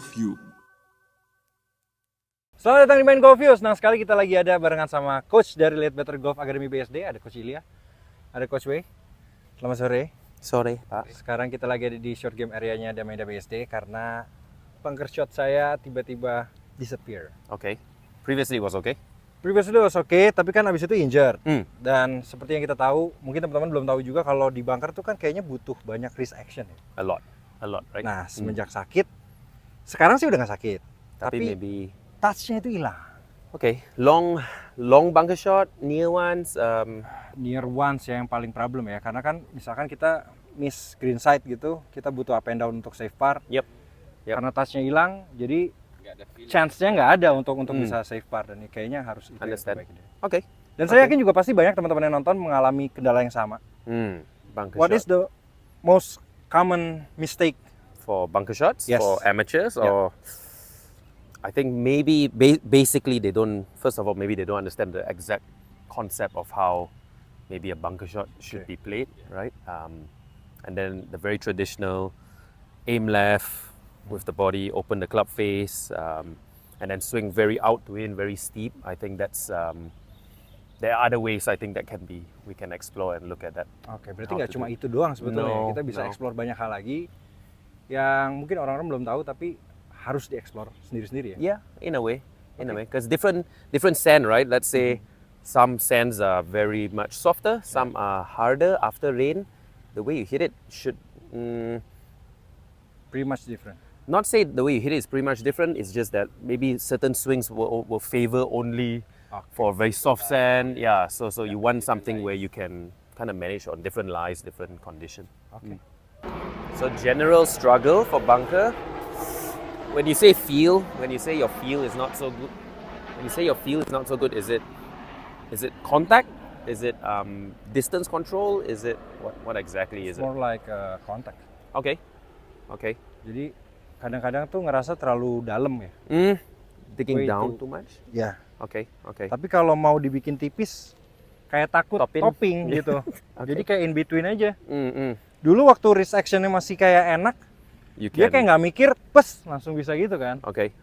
View. Selamat datang di Main Golf View. Senang sekali kita lagi ada barengan sama coach dari Lead Better Golf Academy BSD. Ada Coach Ilya, ada Coach Wei. Selamat sore. Sore, Pak. Sekarang kita lagi ada di short game area-nya Damaida BSD karena bunker shot saya tiba-tiba disappear. Okay. Previously was okay. Previously was okay, tapi kan abis itu injured. Hmm. Dan seperti yang kita tahu, mungkin teman-teman belum tahu juga kalau di bunker tuh kan kayaknya butuh banyak wrist action ya. A lot, right? Nah, semenjak sakit, sekarang sih udah nggak sakit. Tapi Tapi maybe touch-nya itu hilang. okay. Long bunker shot, near ones. Near ones ya yang paling problem ya, karena kan misalkan kita miss green side gitu, kita butuh up and down untuk save par. Yep. Karena touch-nya hilang, jadi chance-nya nggak ada untuk bisa save par, dan kayaknya harus itu yang Understand. terbaik deh. Okay. Dan saya yakin juga pasti banyak teman-teman yang nonton mengalami kendala yang sama. Bunker What shot. is the most common mistake? For bunker shots? Yes. For amateurs? Yeah. Or I think maybe basically they don't, first of all, maybe they don't understand the exact concept of how maybe a bunker shot should be played, right? And then the very traditional aim left with the body, open the club face, and then swing very out to in, very steep. I think that's there are other ways I think that we can explore and look at that. Oke, berarti How nggak to cuma do. itu doang sebetulnya. No, Kita bisa no. explore banyak hal lagi yang mungkin orang-orang belum tahu, tapi harus dieksplor sendiri-sendiri ya. Yeah, in a way, because different sand, right? Let's say some sands are very much softer, some are harder after rain. The way you hit it should Pretty much different. not say the way you hit it is pretty much different. It's just that maybe certain swings will favor only for very soft sand. Yeah, so you want something where you can kind of manage on different lies, different condition. Oke. So general struggle for bunker. When you say feel, when you say your feel is not so good, is it contact? Is it distance control? Is it what exactly is It's it? more like contact. Okay. Jadi kadang-kadang tuh ngerasa terlalu dalam ya. Digging Way down to- too much? Ya. Okay. Tapi kalau mau dibikin tipis, kayak takut Topin. topping gitu. Jadi kayak in between aja. Mm-mm. Dulu waktu wrist actionnya masih kayak enak, You dia can. kayak nggak mikir, pes langsung bisa gitu kan. Okay.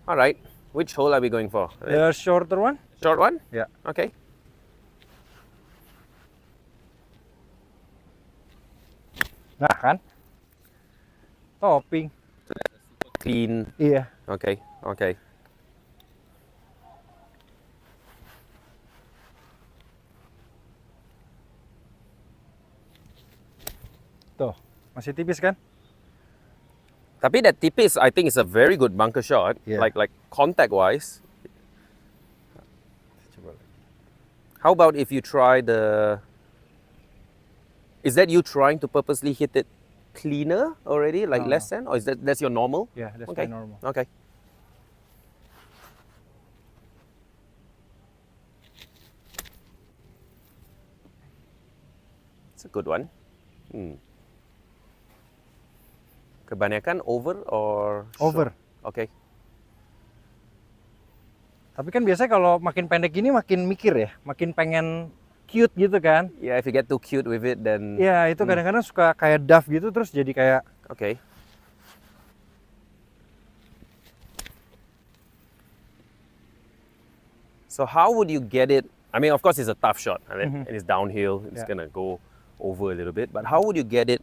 Alright. Which hole are we going for? The shorter one? Short one? Ya. Okay. Nah kan, topping. Clean. Iya. Okay. Tuh, masih tipis kan? Tapi that tipis, I think is a very good bunker shot. Yeah. Like contact wise. Coba lagi. How about if you try the? Is that you trying to purposely hit it cleaner already, like No, less sand, or is that's your normal? Yeah, that's Okay. my normal. Okay. It's a good one. Kebanyakan over or short? Over. Okay. Tapi kan biasanya kalau makin pendek gini makin mikir ya, makin pengen cute gitu kan. Yeah, if you get too cute with it, then Ya itu kadang-kadang suka kayak duff gitu, terus jadi kayak okay. So how would you get it? I mean, of course, it's a tough shot. I mean, and it's downhill. It's Yeah. gonna go over a little bit. But how would you get it?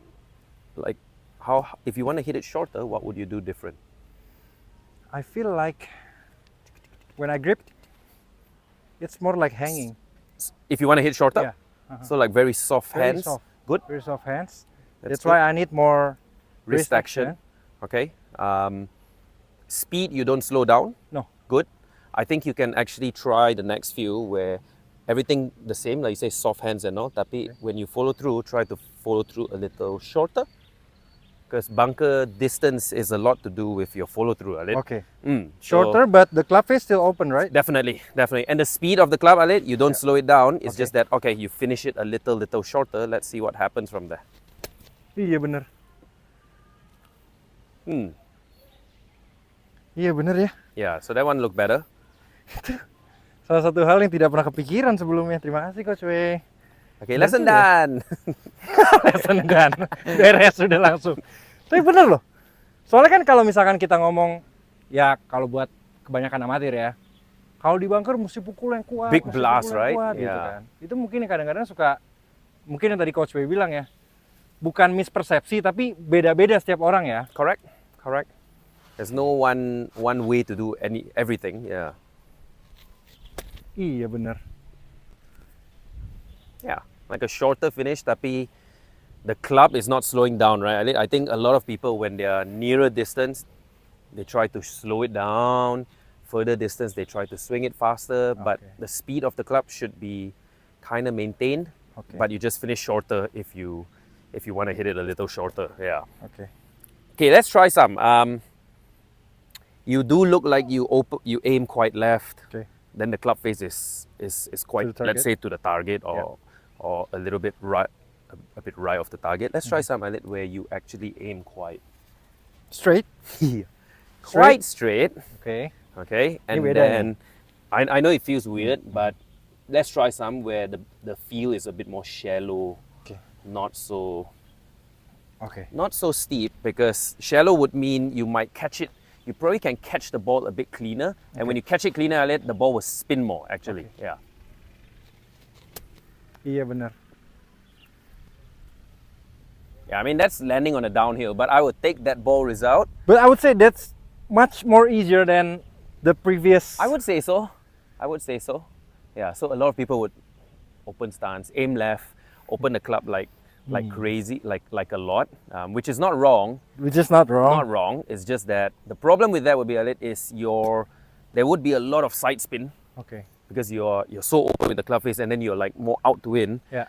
Like, how if you want to hit it shorter, what would you do different? I feel like when I grip, it's more like hanging. If you want to hit shorter, Yeah. so like very soft Very hands. soft. Good. Very soft hands. That's That's why I need more Wrist action. Okay. Speed, you don't slow down. No. Good. I think you can actually try the next few where everything the same, like you say, soft hands and all. Tapi when you follow through, try to follow through a little shorter. Because bunker distance is a lot to do with your follow through, Alit. Okay. So Shorter, but the club face still open, right? definitely. And the speed of the club, Alit, you don't slow it down. It's Okay. just that, okay, you finish it a little shorter. Let's see what happens from there. Iya bener. Iya bener ya. Yeah, so that one look better. Salah satu hal yang tidak pernah kepikiran sebelumnya. Terima kasih Coach Wei. Okay, Bener lesson juga. done. Lesson kan. Beres sudah langsung. Tapi bener loh. Soalnya kan kalau misalkan kita ngomong, ya kalau buat kebanyakan amatir ya, kalau di bunker mesti pukul yang kuat, Big mesti blast, pukul yang right? kuat, gitu Yeah. kan. Itu mungkin yang kadang-kadang suka, mungkin yang tadi Coach Wei bilang ya, bukan mispersepsi tapi beda-beda setiap orang ya. Correct. Correct. There's no one way to do everything. Yeah. Iya bener. Yeah. Like a shorter finish, tapi the club is not slowing down, right? I think a lot of people, when they are nearer distance, they try to slow it down. Further distance, they try to swing it faster. But Okay. the speed of the club should be kind of maintained. Okay. But you just finish shorter if you want to hit it a little shorter. Yeah. Oke. Okay, let's try some. You do look like you aim quite left. Okay. Then the club face is quite, To the let's say, to the target or a little bit right, a bit right of the target. Let's try some Alit, where you actually aim quite Straight. quite straight. Oke. Okay, and beda nih. then I know it feels weird, but let's try some where the feel is a bit more shallow, Okay. not so Oke. steep, because shallow would mean you might catch it. You probably can catch the ball a bit cleaner, and when you catch it cleaner, Alit, the ball will spin more. Actually, yeah. Iya bener. Yeah, I mean that's landing on a downhill, but I would take that ball result. But I would say that's much more easier than the previous. I would say so. Yeah. So a lot of people would open stance, aim left, open the club like crazy, like a lot, which is not wrong. Which is not wrong. Not wrong. It's just that the problem with that would be Alit, is there would be a lot of side spin Oke. because you're so open with the club face, and then you're like more out to in. Ya.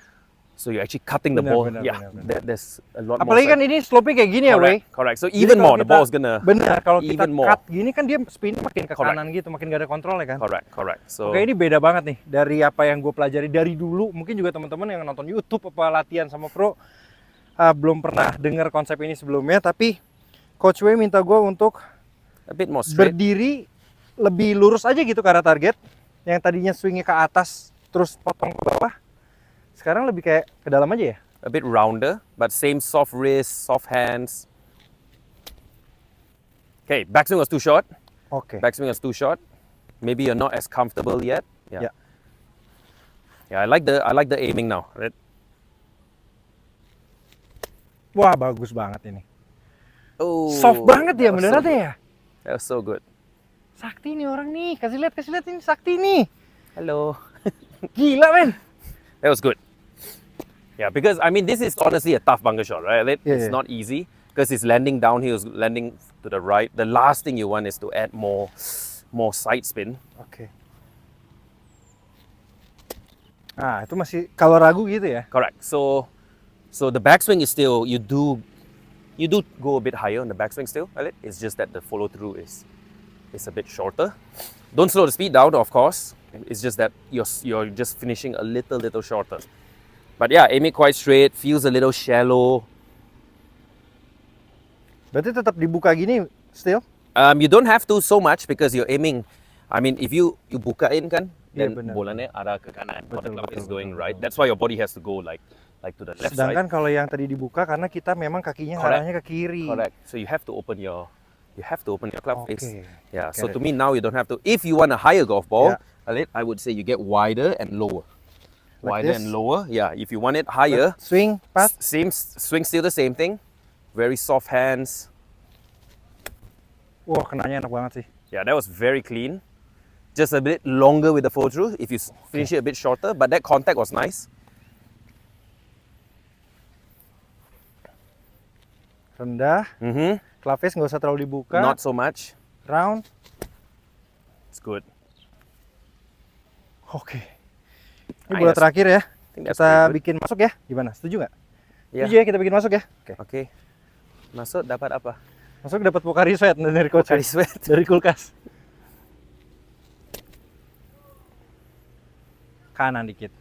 So you're actually cutting the Benar, ball. benar, Yeah. benar. There's a lot Apalagi more. kan ini slope-nya kayak gini ya, Wei. Correct. So Jadi even kalau more, the kita- ball's gonna. Bener, kalau kita even more. cut gini kan dia spin makin ke Correct. kanan gitu, makin gak ada kontrolnya kan. Correct. So Oke, ini beda banget nih dari apa yang gue pelajari dari dulu. Mungkin juga teman-teman yang nonton YouTube apa latihan sama pro belum pernah dengar konsep ini sebelumnya. Tapi Coach Wei minta gue untuk a bit more straight. berdiri lebih lurus aja gitu ke arah target. Yang tadinya swingnya ke atas terus potong ke bawah. Sekarang lebih kayak ke dalam aja ya. A bit rounder, but same soft wrist, soft hands. Okay, backswing was too short. Oke. Backswing was too short. Maybe you're not as comfortable yet. Yeah. Yeah, I like the aiming now. Right? Wah, bagus banget ini. Oh, Soft banget ya, that was beneran so ya. That was so good. Sakti nih orang nih. Kasih lihat ini Sakti nih. Hello. Gila, men. That was good. Yeah, because I mean this is honestly a tough bunker shot, right? Yeah. It's not easy because it's landing downhill, it's landing to the right. The last thing you want is to add more side spin. Oke. Ah, itu masih kalau ragu gitu ya. Correct. So the backswing is still you do go a bit higher on the backswing still, right? It's just that the follow through is a bit shorter. Don't slow the speed down, of course. It's just that you're just finishing a little shorter. But yeah, aiming quite straight, feels a little shallow. Berarti tetap dibuka gini still? You don't have to so much because you're aiming. I mean, if you bukain kan, Iya, then benar. bolanya arah ke kanan. Or the Betul, club betul, is going betul, right. betul. That's why your body has to go like to the left Sedangkan side. kalau yang tadi dibuka karena kita memang kakinya Correct. arahnya ke kiri. Correct. So you have to open your club face. Okay. Yeah. Get So it. to me now you don't have to. If you want a higher golf ball, Yeah. Alit, I would say you get wider and lower. Like Wider this? and lower. Yeah. If you want it higher, Swing, pas. same swing still the same thing. Very soft hands. Wah, kenanya enak banget sih. Yeah, that was very clean. Just a bit longer with the follow through. If you finish it a bit shorter, but that contact was nice. Rendah, Mm-hmm. club face nggak usah terlalu dibuka. Not so much. Round. It's good. Oke. Ini Ah, bola yes. terakhir ya. think that's Kita pretty good. bikin masuk ya. Gimana? Setuju nggak? Yeah. Setuju ya kita bikin masuk ya? Oke. Okay. Masuk dapat apa? Masuk dapat Pocari Sweat dari coach. Pocari Sweat. Dari kulkas. Kanan dikit.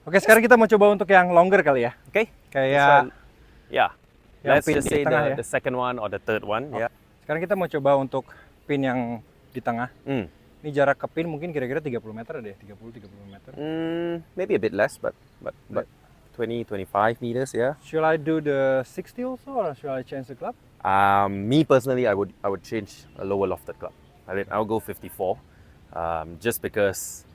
Oke, sekarang kita mau coba untuk yang longer kali ya. Okay. Kayak Yeah. yang Let's pin just di say tengah ya. the second one or the third one. Yeah. Sekarang kita mau coba untuk pin yang di tengah. Mm. Ini jarak ke pin mungkin kira-kira 30 meter deh, 30 meter. Maybe a bit less, but 20, 25 meters. Yeah. Should I do the 60 also or should I change the club? Me personally, I would change a lower lofted club. I'll go 54, just because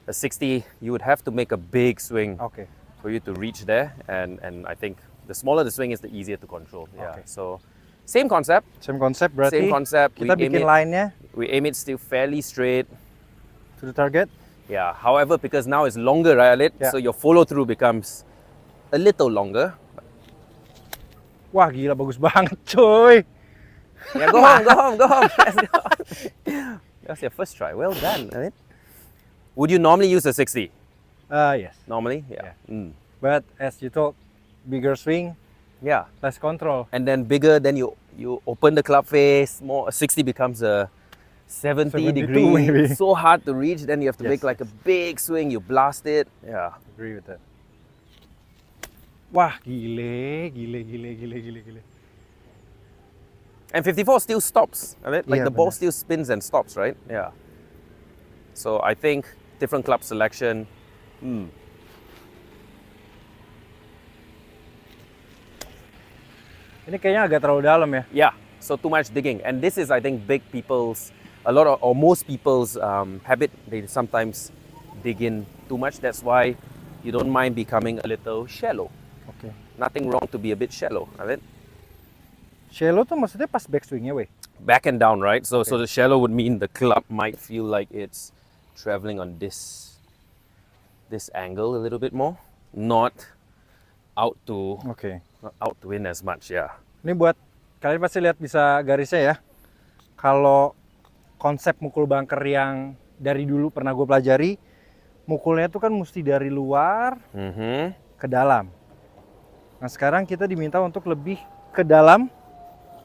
a 60 you would have to make a big swing Oke. for you to reach there, and I think the smaller the swing is, the easier to control. Yeah. Okay. So same concept. Same konsep berarti. Same concept. Kita We aim bikin it- line-nya We aim it still fairly straight. to the target. Yeah. However, because now it's longer, right, Alit? Yeah. So your follow through becomes a little longer. Wah, gila bagus banget, coy. Yeah, go home, go home, go home. Let's go. That's your first try. Well done, Alit. Would you normally use a 60? Yes. Normally, yeah. But as you told, bigger swing, Yeah. less control. And then bigger, then you open the club face more. A 60 becomes a 70 72 degree. maybe. So hard to reach. Then you have to Yes, make like a big swing. You blast it. Yeah. Agree with that. Wah, gile. And 54 still stops, right? Like Yeah, the ball benar. still spins and stops, right? Yeah. So I think different club selection. Ini kayaknya agak terlalu dalam ya. Yeah. So too much digging, and this is, I think, a lot of or most people's habit. They sometimes dig in too much. That's why you don't mind becoming a little shallow. Oke. Nothing wrong to be a bit shallow, right? Shallow tuh maksudnya pas backswingnya, weh. Back and down, right? So the shallow would mean the club might feel like it's traveling on this angle a little bit more, not out to Oke. in as much. Yeah. Ini buat kalian pasti lihat bisa garisnya ya. Kalau konsep mukul bunker yang dari dulu pernah gue pelajari, mukulnya tuh kan mesti dari luar ke dalam. Nah sekarang kita diminta untuk lebih ke dalam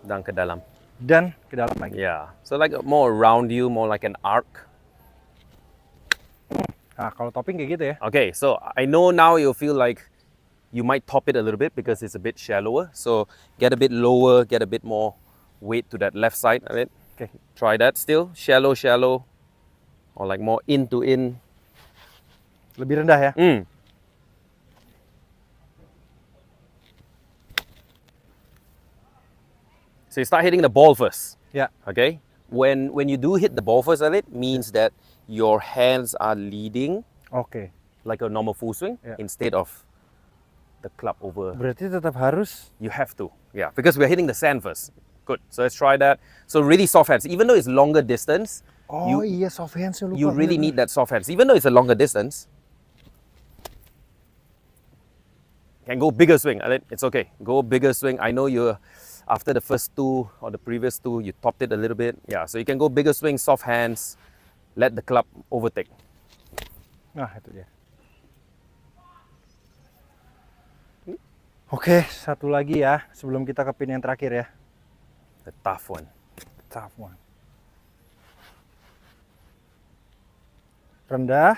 Dan ke dalam. dan ke dalam lagi. Yeah. So like more around you, more like an arc. Nah kalau topping kayak gitu ya. Okay, so I know now you feel like you might top it a little bit because it's a bit shallower. So get a bit lower, get a bit more weight to that left side of it. Oke. Try that still. Shallow, or like more in to in. Lebih rendah ya. So you start hitting the ball first. Ya. Okay. When you do hit the ball first, it means that your hands are leading Oke. like a normal full swing Yeah. instead of the club over. Berarti tetap harus. You have to, yeah, because we're hitting the sand first. Good. So let's try that. So really soft hands, even though it's longer distance. Oh iya soft hands lupa. You really bener. need that soft hands, even though it's a longer distance. Can go bigger swing, Alit. It's okay. Go bigger swing. I know you're after the first two or the previous two, you topped it a little bit. Yeah, so you can go bigger swing, soft hands, let the club overtake. Nah itu dia. Oke, satu lagi ya sebelum kita ke pin yang terakhir ya. The tough one. Tough one. Rendah,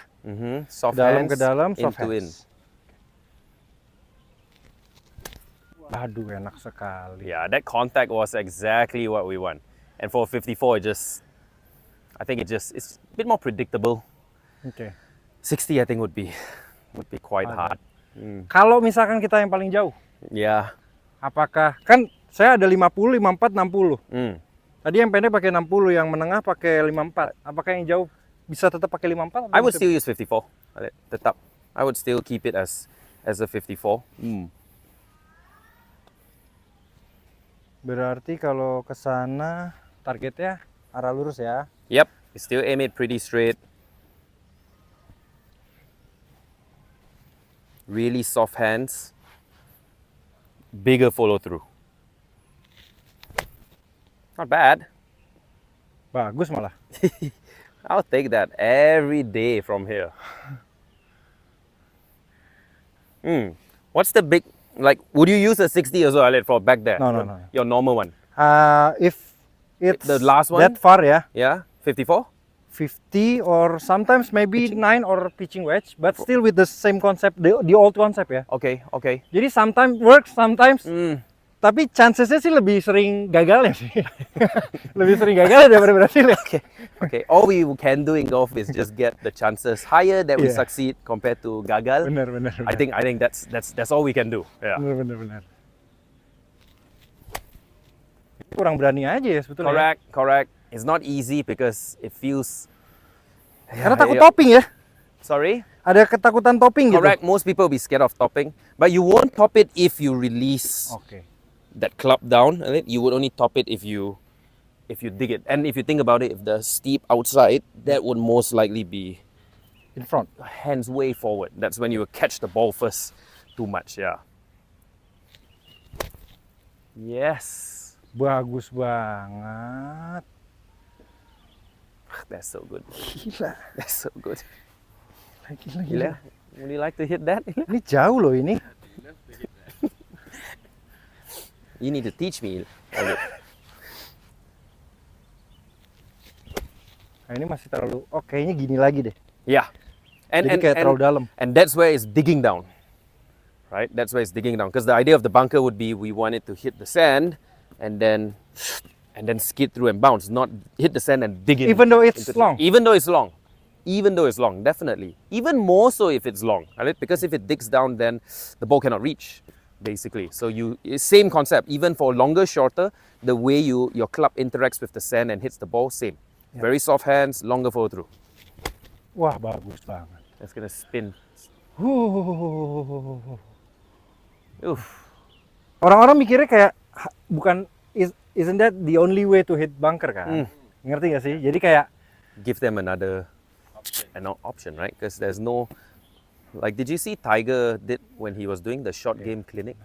Soft dalam hands, ke dalam, in soft to in. hands. Aduh, enak sekali. Yeah, that contact was exactly what we want. And for 54, it's a bit more predictable. Oke. 60, I think would be quite Agak. hard. Kalau misalkan kita yang paling jauh, Yeah. apakah kan saya ada 50, 54, 60. Mm. Tadi yang pendek pakai 60, yang menengah pakai 54. Apakah yang jauh bisa tetap pakai 54? I would still use 54. Tetap. I would still keep it as a 54. Berarti kalau ke sana targetnya arah lurus ya. Yep. You still aim it pretty straight. Really soft hands. Bigger follow through. Not bad. Bagus malah. I'll take that every day from here. What's the big, like, would you use a 60 as well, Alit, for back there? No. Your normal one. If it's The last one? that far ya, Yeah? 54? 50 or sometimes maybe 9 or pitching wedge, but still with the same concept, the old concept ya. Okay, okay. Jadi sometimes works, sometimes Tapi chancesnya sih lebih sering gagalnya sih. Lebih sering gagalnya daripada berhasil ya. Okay, all we can do in golf is just get the chances higher that we Yeah. succeed compared to gagal. Benar. I think that's all we can do. Yeah. Benar. Kurang berani aja ya sebetulnya. Correct, correct. It's not easy because it feels. Karena takut topping ya. Sorry? Ada ketakutan topping gitu. Correct. Most people be scared of topping, but you won't top it if you release Oke. that club down. Right? You would only top it if you dig it. And if you think about it, if the steep outside, that would most likely be In front. hands way forward. That's when you will catch the ball first too much. Yeah. Yes. Bagus banget. That's so good. Gila. That's so good. Gila. Gila. Would you like to hit that? Ini jauh loh ini. You need to teach me. Nah, ini masih terlalu. Oh, kayaknya gini lagi deh. Yeah. Jadi kayak terlalu dalam. And that's where it's digging down. Right? That's where it's digging down. Because the idea of the bunker would be we want it to hit the sand and then skid through and bounce, not hit the sand and dig in. Even though it's long. Even though it's long. Even though it's long, definitely. Even more so if it's long, right? Because if it digs down, then the ball cannot reach, basically. So same concept. Even for longer, shorter, the way your club interacts with the sand and hits the ball, same. Yeah. Very soft hands, longer follow through. Wah, bagus banget. That's gonna spin. Oof. Orang-orang mikirnya kayak bukan isn't that the only way to hit bunker kan? Ngerti gak sih? Jadi kayak Give them another option, right? Because there's no, like, did you see Tiger did when he was doing the short game clinic?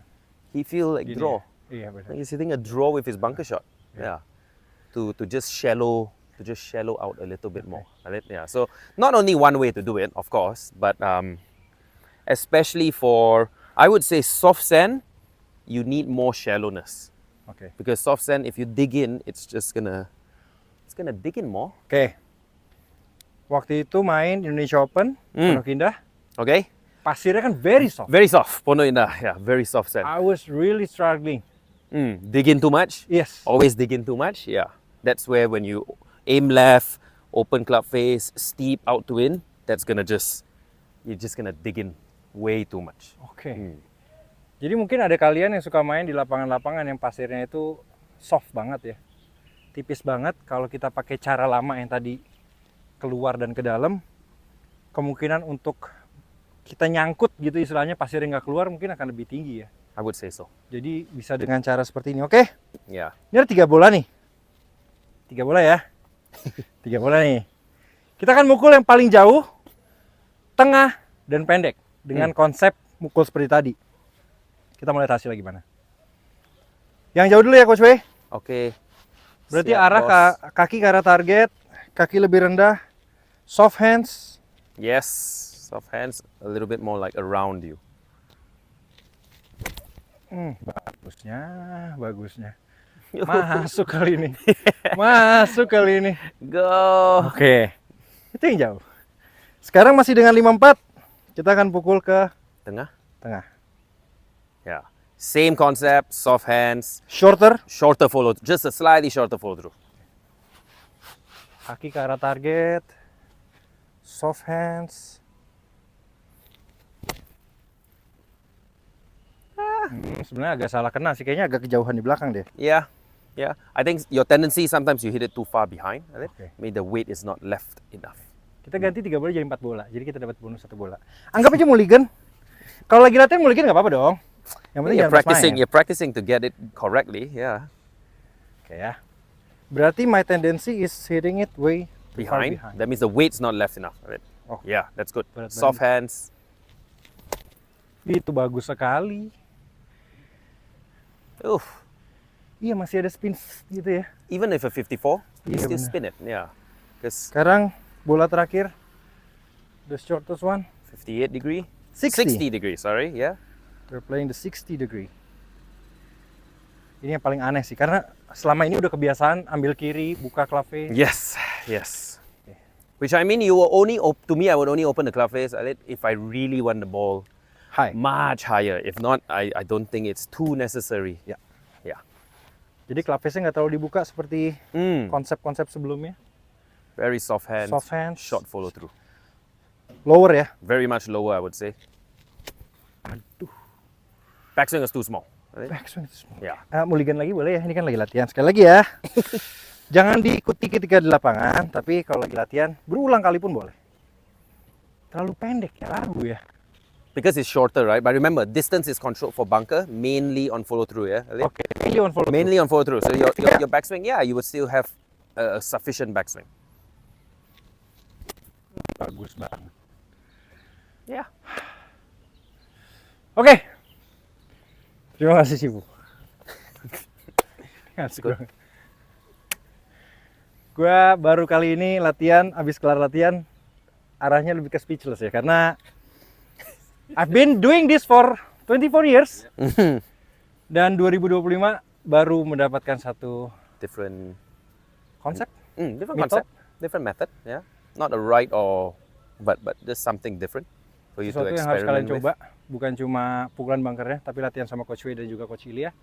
He feel like gini draw. ya. Iya benar. Like he's hitting a draw with his bunker shot. Yeah. To just shallow out a little bit more. Right? Yeah. So not only one way to do it, of course, but especially for, I would say, soft sand, you need more shallowness. Oke. Because soft sand, if you dig in, it's gonna dig in more. Oke. Waktu itu main Indonesia Open, Pondok Indah, Okay. pasirnya kan very soft. Very soft. Pondok Indah. Yeah. Very soft sand. I was really struggling. Dig in too much. Yes. Always dig in too much. Yeah. That's where when you aim left, open club face, steep out to in, you're just gonna dig in way too much. Oke. Jadi mungkin ada kalian yang suka main di lapangan-lapangan yang pasirnya itu soft banget ya. Tipis banget. Kalau kita pakai cara lama yang tadi keluar dan ke dalam, kemungkinan untuk kita nyangkut gitu istilahnya pasirnya nggak keluar mungkin akan lebih tinggi ya. I would say so. Jadi bisa dengan cara seperti ini. Oke. Yeah. Ini ada 3 bola nih. 3 bola ya. 3 bola nih. Kita akan mukul yang paling jauh, tengah, dan pendek. Dengan konsep mukul seperti tadi. Kita mulai hasilnya gimana? Yang jauh dulu ya Coach Wei. Okay. Berarti Siap, arah bos. kaki ke arah target, kaki lebih rendah, soft hands. Yes. Soft hands, a little bit more like around you. Bagusnya. Masuk kali ini. Masuk kali ini. Go. Oke. Itu yang jauh. Sekarang masih dengan 5-4. Kita akan pukul ke Tengah. tengah. Yeah. Same concept, soft hands, Shorter. shorter follow, just a slightly shorter follow through. Kaki ke arah target. Soft hands. Sebenarnya agak salah kena sih. Kayaknya agak kejauhan di belakang deh. Yeah. Yeah. I think your tendency sometimes you hit it too far behind. Right? Okay. Maybe the weight is not left enough. Kita ganti 3 bola jadi 4 bola. Jadi kita dapat bonus 1 bola. Anggap aja mulligan. Kalau lagi latihan mulligan nggak apa-apa dong. Yang penting You're jangan pas practicing. main. You're practicing to get it correctly. Yeah. Oke ya. Berarti my tendency is hitting it way too far Behind. behind. That means the weight's not left enough. Right? Oh. Yeah, that's good. Berat Soft hands. Itu bagus sekali. Oof. Iya masih ada spin gitu ya. Even if a 54, you Iya, still benar. spin it. Yeah. Because Sekarang bola terakhir. The shortest one. 58 degree. 60. 60 degrees. Sorry. Yeah. They're playing the 60 degree. Ini yang paling aneh sih. Karena selama ini udah kebiasaan ambil kiri, buka club face. Yes. Yes. Which I mean, you will only to me, I would only open the club face if I really want the ball High. much higher. If not, I don't think it's too necessary. Ya. Yeah. Jadi club face-nya nggak terlalu dibuka seperti Mm. konsep-konsep sebelumnya. Very soft hands. Soft hands. Short follow through. Lower ya. Very much lower, I would say. Aduh. Backswing is too small. right? Backswing itu small. Yeah. Mulligan lagi boleh ya, ini kan lagi latihan. Sekali lagi ya. Jangan diikuti ketika di lapangan, tapi kalau lagi latihan, berulang kali pun boleh. Terlalu pendek ya, ragu ya. Because it's shorter, right? But remember, distance is controlled for bunker mainly on follow through, yeah? Ali? Oke, mainly on follow through. Mainly on follow through. So your backswing, yeah, you would still have a sufficient backswing. Bagus banget. Yeah. Oke. Terima kasih Shifu. Asik Good. banget. Gua baru kali ini latihan, abis kelar latihan, arahnya lebih ke speechless ya, karena I've been doing this for 24 years. Dan 2025 baru mendapatkan satu Different, konsep. different Method. concept, different method, yeah. Not a right or, but just something different for you Sesuatu to yang harus kalian experiment with. coba, bukan cuma pukulan bunkernya, tapi latihan sama Coach Wei dan juga Coach Ilya.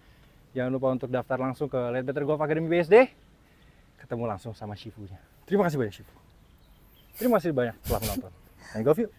Jangan lupa untuk daftar langsung ke Let Better Golf Academy BSD. Ketemu langsung sama Shifu-nya. Terima kasih banyak Shifu. Terima kasih banyak telah menonton. And golf yuk.